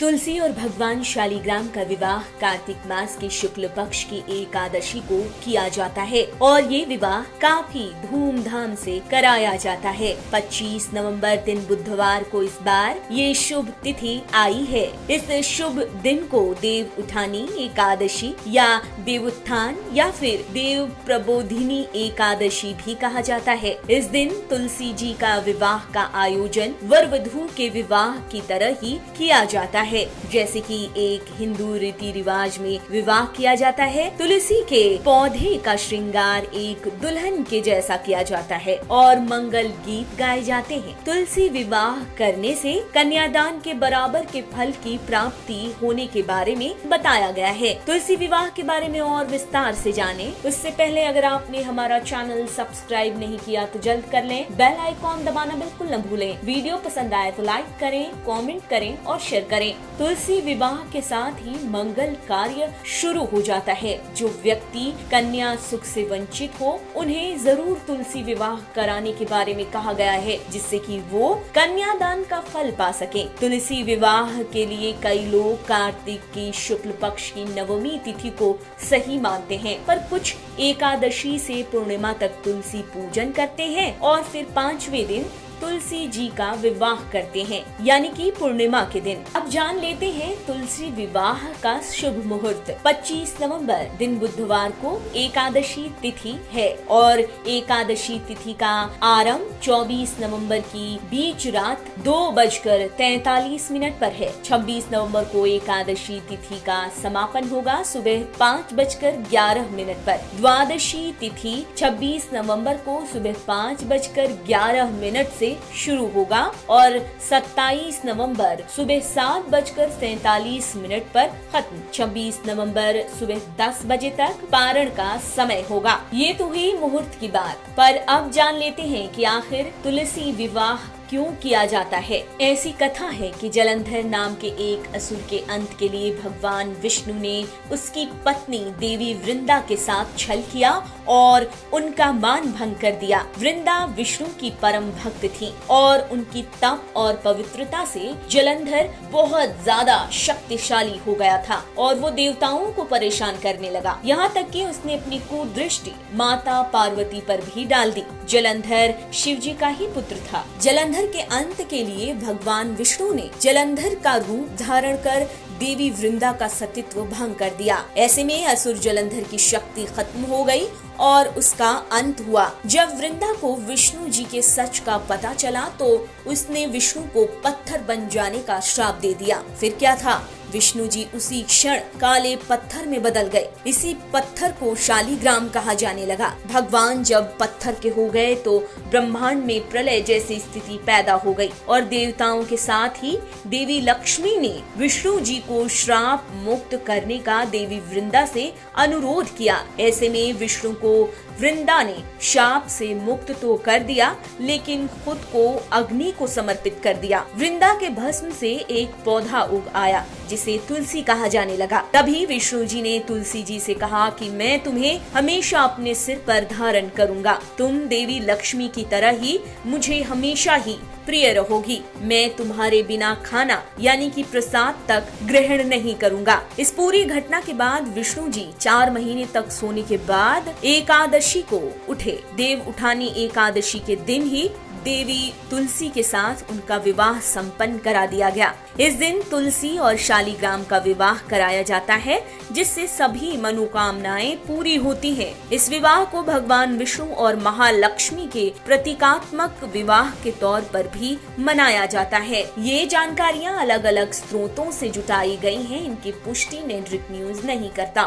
तुलसी और भगवान शालिग्राम का विवाह कार्तिक मास के शुक्ल पक्ष की एकादशी को किया जाता है और ये विवाह काफी धूमधाम से कराया जाता है। 25 नवंबर दिन बुधवार को इस बार ये शुभ तिथि आई है। इस शुभ दिन को देव उठानी एकादशी या देवोत्थान या फिर देव प्रबोधिनी एकादशी भी कहा जाता है। इस दिन तुलसी जी का विवाह का आयोजन वर वधू के विवाह की तरह ही किया जाता है। जैसे कि एक हिंदू रीति रिवाज में विवाह किया जाता है, तुलसी के पौधे का श्रृंगार एक दुल्हन के जैसा किया जाता है और मंगल गीत गाए जाते हैं। तुलसी विवाह करने से कन्यादान के बराबर के फल की प्राप्ति होने के बारे में बताया गया है। तुलसी विवाह के बारे में और विस्तार से जाने उससे पहले अगर आपने हमारा चैनल सब्सक्राइब नहीं किया तो जल्द कर लें। बेल आइकॉन दबाना बिल्कुल न भूलें। वीडियो पसंद आए तो लाइक करें, कमेंट करें और शेयर करें। तुलसी विवाह के साथ ही मंगल कार्य शुरू हो जाता है। जो व्यक्ति कन्या सुख से वंचित हो उन्हें जरूर तुलसी विवाह कराने के बारे में कहा गया है, जिससे कि वो कन्यादान का फल पा सके। तुलसी विवाह के लिए कई लोग कार्तिक की शुक्ल पक्ष की नवमी तिथि को सही मानते हैं, पर कुछ एकादशी से पूर्णिमा तक तुलसी पूजन करते हैं और फिर 5वें दिन तुलसी जी का विवाह करते हैं, यानी कि पूर्णिमा के दिन। अब जान लेते हैं तुलसी विवाह का शुभ मुहूर्त। 25 नवंबर दिन बुधवार को एकादशी तिथि है और एकादशी तिथि का आरंभ 24 नवंबर की बीच रात 2:43 पर है। 26 नवंबर को एकादशी तिथि का समापन होगा सुबह 5:11 पर। द्वादशी तिथि 26 नवंबर को सुबह 5:11 से शुरू होगा और 27 नवंबर सुबह 7:47 पर खत्म। 26 नवंबर सुबह 10 बजे तक पारण का समय होगा। ये तो हुई मुहूर्त की बात, पर अब जान लेते हैं कि आखिर तुलसी विवाह क्यों किया जाता है। ऐसी कथा है कि जलंधर नाम के एक असुर के अंत के लिए भगवान विष्णु ने उसकी पत्नी देवी वृंदा के साथ छल किया और उनका मान भंग कर दिया। वृंदा विष्णु की परम भक्त थी और उनकी तप और पवित्रता से जलंधर बहुत ज्यादा शक्तिशाली हो गया था और वो देवताओं को परेशान करने लगा। यहाँ तक कि उसने अपनी कुदृष्टि माता पार्वती पर भी डाल दी। जलंधर शिव जी का ही पुत्र था। जलंधर के अंत के लिए भगवान विष्णु ने जलंधर का रूप धारण कर देवी वृंदा का सतीत्व भंग कर दिया। ऐसे में असुर जलंधर की शक्ति खत्म हो गई और उसका अंत हुआ। जब वृंदा को विष्णु जी के सच का पता चला तो उसने विष्णु को पत्थर बन जाने का श्राप दे दिया। फिर क्या था, विष्णु जी उसी क्षण काले पत्थर में बदल गए। इसी पत्थर को शालिग्राम कहा जाने लगा। भगवान जब पत्थर के हो गए तो ब्रह्मांड में प्रलय जैसी स्थिति पैदा हो गई और देवताओं के साथ ही देवी लक्ष्मी ने विष्णु जी को श्राप मुक्त करने का देवी वृंदा से अनुरोध किया। ऐसे में विष्णु को वृंदा ने शाप से मुक्त तो कर दिया, लेकिन खुद को अग्नि को समर्पित कर दिया। वृंदा के भस्म से एक पौधा उग आया जिसे तुलसी कहा जाने लगा। तभी विष्णु जी ने तुलसी जी से कहा कि मैं तुम्हें हमेशा अपने सिर पर धारण करूंगा। तुम देवी लक्ष्मी की तरह ही मुझे हमेशा ही प्रिय रहोगी। मैं तुम्हारे बिना खाना यानी कि प्रसाद तक ग्रहण नहीं करूंगा। इस पूरी घटना के बाद विष्णु जी 4 महीने तक सोने के बाद एकादशी को उठे। देव उठानी एकादशी के दिन ही देवी तुलसी के साथ उनका विवाह संपन्न करा दिया गया। इस दिन तुलसी और शालिग्राम का विवाह कराया जाता है, जिससे सभी मनोकामनाएं पूरी होती हैं। इस विवाह को भगवान विष्णु और महालक्ष्मी के प्रतीकात्मक विवाह के तौर पर भी मनाया जाता है। ये जानकारियां अलग अलग स्रोतों से जुटाई गई हैं। इनकी पुष्टि नेटरिक न्यूज नहीं करता।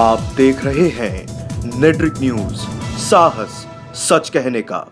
आप देख रहे हैं नेटरिक न्यूज, साहस सच कहने का।